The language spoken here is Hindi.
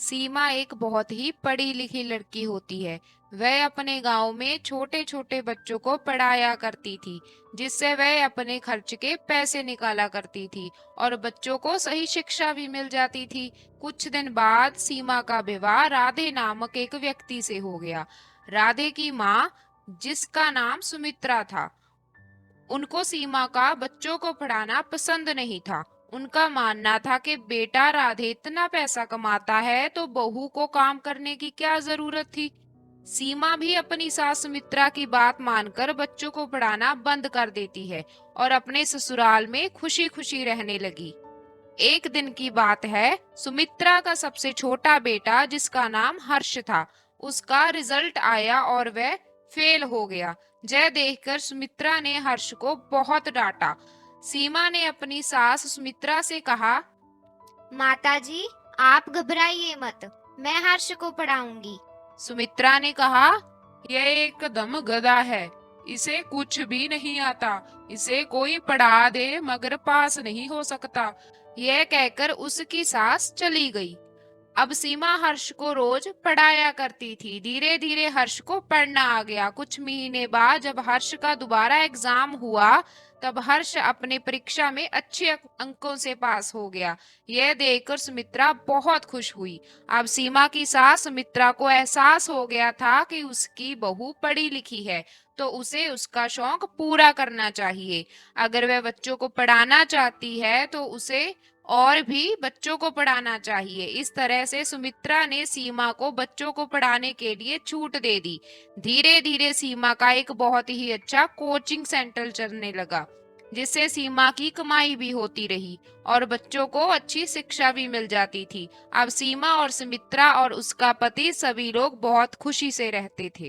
सीमा एक बहुत ही पढ़ी लिखी लड़की होती है। वह अपने गांव में छोटे छोटे बच्चों को पढ़ाया करती थी, जिससे वह अपने खर्च के पैसे निकाला करती थी और बच्चों को सही शिक्षा भी मिल जाती थी। कुछ दिन बाद सीमा का विवाह राधे नामक एक व्यक्ति से हो गया। राधे की माँ, जिसका नाम सुमित्रा था, उनको सीमा का बच्चों को पढ़ाना पसंद नहीं था। उनका मानना था कि बेटा राधे इतना पैसा कमाता है तो बहू को काम करने की क्या जरूरत थी। सीमा भी अपनी सास सुमित्रा की बात मानकर बच्चों को पढ़ाना बंद कर देती है और अपने ससुराल में खुशी खुशी रहने लगी। एक दिन की बात है, सुमित्रा का सबसे छोटा बेटा, जिसका नाम हर्ष था, उसका रिजल्ट आया और वह फेल हो गया। जय देखकर सुमित्रा ने हर्ष को बहुत डांटा। सीमा ने अपनी सास सुमित्रा से कहा, माताजी, आप घबराइए मत, मैं हर्ष को पढ़ाऊंगी। सुमित्रा ने कहा, यह एकदम गधा है, इसे कुछ भी नहीं आता, इसे कोई पढ़ा दे मगर पास नहीं हो सकता। यह कहकर उसकी सास चली गई। अब सीमा हर्ष को रोज पढ़ाया करती थी। धीरे धीरे हर्ष को पढ़ना आ गया। कुछ महीने बाद जब हर्ष का दोबारा एग्जाम हुआ, तब हर्ष अपने परीक्षा में अच्छे अंकों से पास हो गया। यह देखकर सुमित्रा बहुत खुश हुई। अब सीमा की सास सुमित्रा को एहसास हो गया था कि उसकी बहू पढ़ी लिखी है, तो उसे उसका शौक पूरा करना चाहिए। अगर वह बच्चों को पढ़ाना चाहती है तो उसे और भी बच्चों को पढ़ाना चाहिए। इस तरह से सुमित्रा ने सीमा को बच्चों को पढ़ाने के लिए छूट दे दी। धीरे धीरे सीमा का एक बहुत ही अच्छा कोचिंग सेंटर चलने लगा, जिससे सीमा की कमाई भी होती रही और बच्चों को अच्छी शिक्षा भी मिल जाती थी। अब सीमा और सुमित्रा और उसका पति सभी लोग बहुत खुशी से रहते थे।